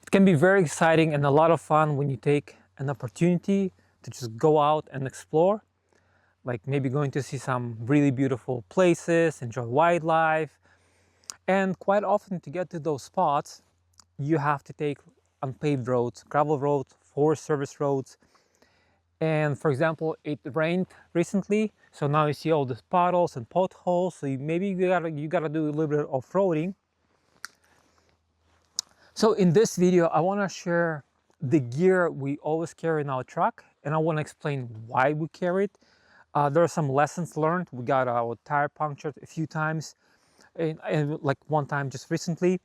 It can be very exciting and a lot of fun when you take an opportunity to just go out and explore, like maybe going to see some really beautiful places, enjoy wildlife. And quite often to get to those spots, you have to take unpaved roads, gravel roads, forest service roads. And for example, it rained recently, so now you see all these puddles and potholes, so maybe you gotta do a little bit of off-roading. So in this video, I want to share the gear we always carry in our truck, and I want to explain why we carry it. There are some lessons learned. We got our tire punctured a few times, and like one time just recently.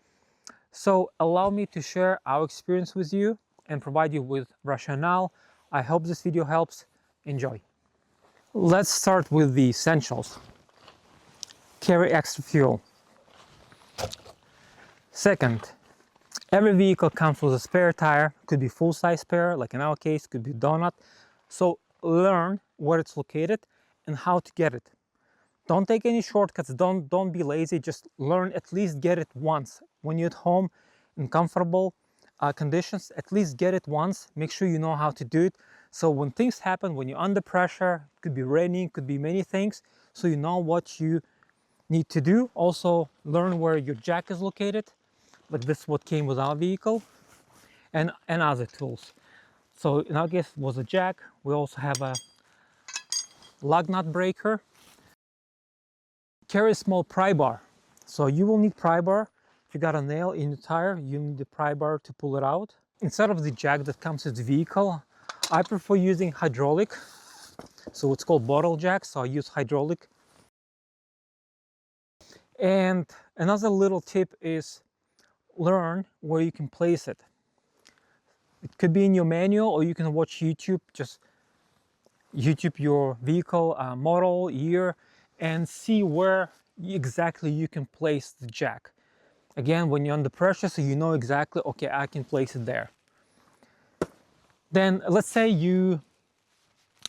So allow me to share our experience with you and provide you with rationale. I hope this video helps. Enjoy. Let's start with the essentials. Carry extra fuel. Second, every vehicle comes with a spare tire. Could be full-size spare, like in our case, could be donut. So learn where it's located and how to get it. Don't take any shortcuts, don't be lazy, just learn, at least get it once. When you're at home in comfortable conditions, at least get it once, make sure you know how to do it. So when things happen, when you're under pressure, could be raining, could be many things, so you know what you need to do. Also learn where your jack is located, like this is what came with our vehicle, and other tools. So in our case was a jack. We also have a lug nut breaker. Carry a small pry bar. So you will need pry bar. If you got a nail in the tire, you need the pry bar to pull it out. Instead of the jack that comes with the vehicle, I prefer using hydraulic. So it's called bottle jack, so I use hydraulic. And another little tip is learn where you can place it. It could be in your manual, or you can watch YouTube. Just YouTube your vehicle model, year, and see where exactly you can place the jack. Again, when you're under pressure, so you know exactly, okay, I can place it there. Then let's say you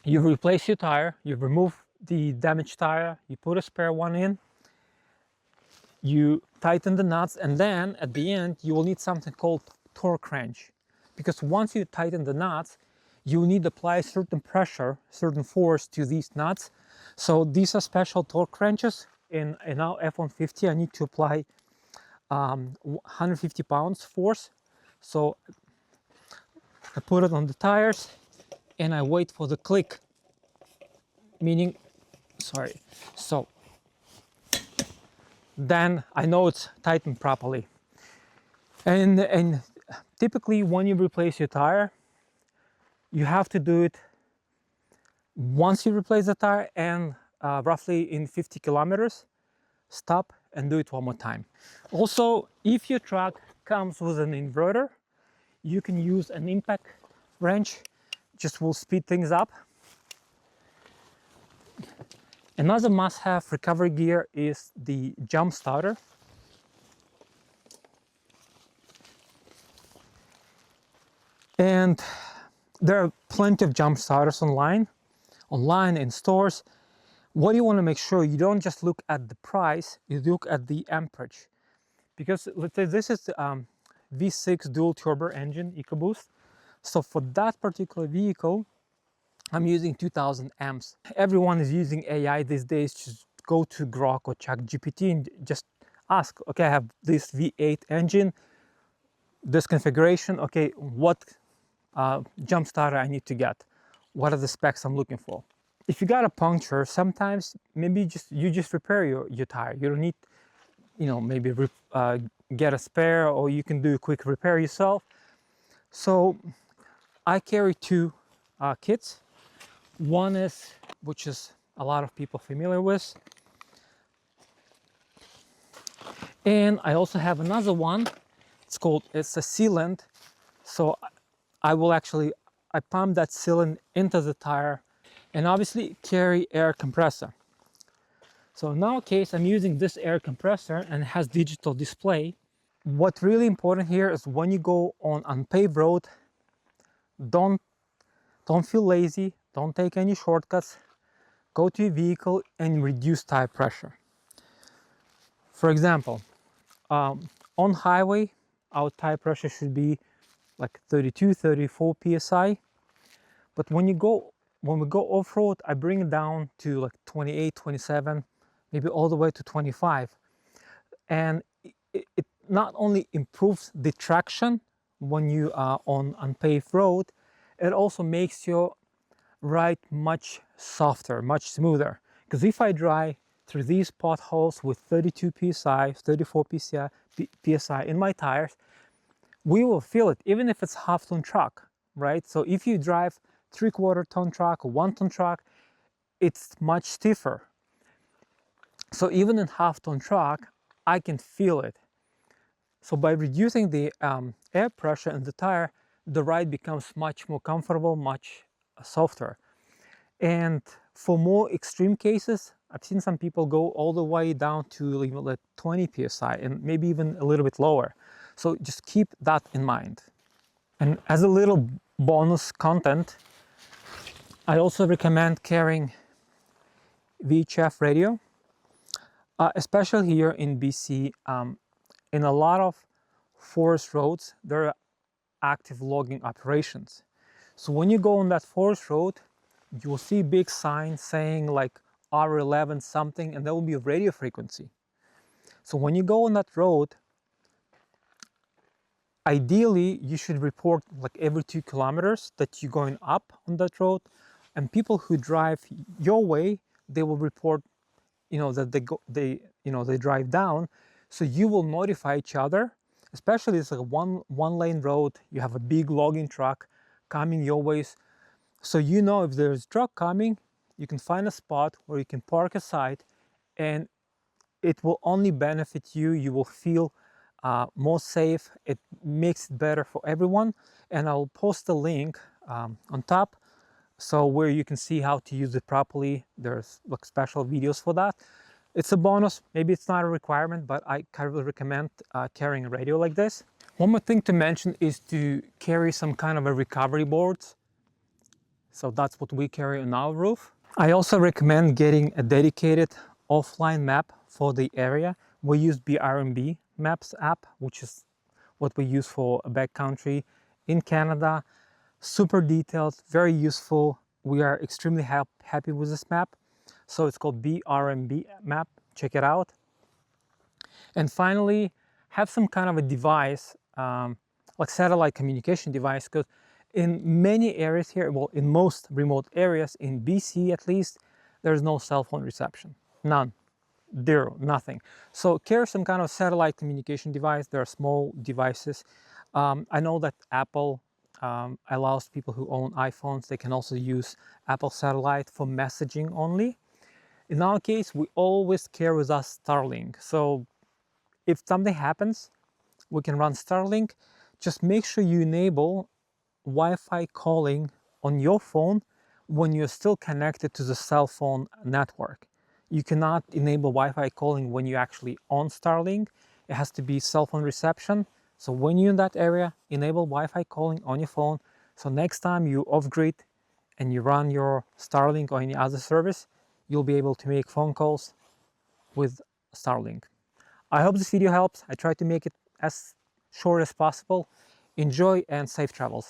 replace your tire, you remove the damaged tire, you put a spare one in, you tighten the nuts, and then at the end you will need something called torque wrench, because once you tighten the nuts, you need to apply certain pressure, certain force to these nuts. So these are special torque wrenches. In our F-150 I need to apply 150 pounds force. So I put it on the tires and I wait for the click, meaning, sorry, so then I know it's tightened properly. And typically when you replace your tire, you have to do it once you replace the tire, and roughly in 50 kilometers, stop and do it one more time. Also, if your truck comes with an inverter, you can use an impact wrench, just will speed things up. Another must-have recovery gear is the jump starter. And there are plenty of jump starters online in stores. What you want to make sure, you don't just look at the price, you look at the amperage. Because let's say this is the V6 dual turbo engine EcoBoost. So for that particular vehicle, I'm using 2000 amps. Everyone is using AI these days. Just go to Grok or ChatGPT and just ask, okay, I have this V8 engine, this configuration, okay, what jump starter I need to get? What are the specs I'm looking for? If you got a puncture, sometimes maybe you just repair your tire. You don't need, maybe get a spare, or you can do a quick repair yourself. So I carry two kits. One is, which is a lot of people familiar with, and I also have another one. It's a sealant. So I pump that sealant into the tire, and obviously carry air compressor. So in our case, I'm using this air compressor and it has digital display. What's really important here is when you go on unpaved road, don't feel lazy, don't take any shortcuts. Go to your vehicle and reduce tire pressure. For example, on highway, our tire pressure should be like 32, 34 psi. But when we go off-road, I bring it down to like 28, 27, maybe all the way to 25. And it not only improves the traction when you are on unpaved road, it also makes your ride much softer, much smoother. Because if I drive through these potholes with 32 psi, 34 psi in my tires, we will feel it, even if it's half-ton truck, right? So if you drive 3/4 ton truck or 1-ton truck, it's much stiffer. So even in half-ton truck, I can feel it. So by reducing the air pressure in the tire, the ride becomes much more comfortable, much softer. And for more extreme cases, I've seen some people go all the way down to like 20 psi and maybe even a little bit lower. So just keep that in mind. And as a little bonus content, I also recommend carrying VHF radio, especially here in BC. In a lot of forest roads, there are active logging operations. So when you go on that forest road, you will see big signs saying like R11 something, and there will be a radio frequency. So when you go on that road, ideally you should report like every 2 kilometers that you're going up on that road, and people who drive your way, they will report, that they drive down. So you will notify each other, especially it's like a one lane road, you have a big logging truck coming your ways. So if there's a truck coming, you can find a spot where you can park aside, and it will only benefit you. You will feel more safe. It makes it better for everyone. And I'll post a link on top, so where you can see how to use it properly. There's like special videos for that. It's a bonus. Maybe it's not a requirement, but I highly recommend carrying a radio like this. One more thing to mention is to carry some kind of a recovery boards. So that's what we carry on our roof. I also recommend getting a dedicated offline map for the area. We use BRMB Maps app, which is what we use for a backcountry in Canada. Super detailed, very useful. We are extremely happy with this map. So it's called BRMB map. Check it out. And finally, have some kind of a device, like satellite communication device, because in many areas here, well, in most remote areas, in BC at least, there's no cell phone reception. None. Zero. Nothing. So carry some kind of satellite communication device. There are small devices. I know that Apple allows people who own iPhones, they can also use Apple Satellite for messaging only. In our case, we always carry with us Starlink. So if something happens, we can run Starlink. Just make sure you enable Wi-Fi calling on your phone when you're still connected to the cell phone network. You cannot enable Wi-Fi calling when you're actually on Starlink. It has to be cell phone reception. So when you're in that area, enable Wi-Fi calling on your phone. So next time you off-grid and you run your Starlink or any other service, you'll be able to make phone calls with Starlink. I hope this video helps. I try to make it as short as possible. Enjoy and safe travels.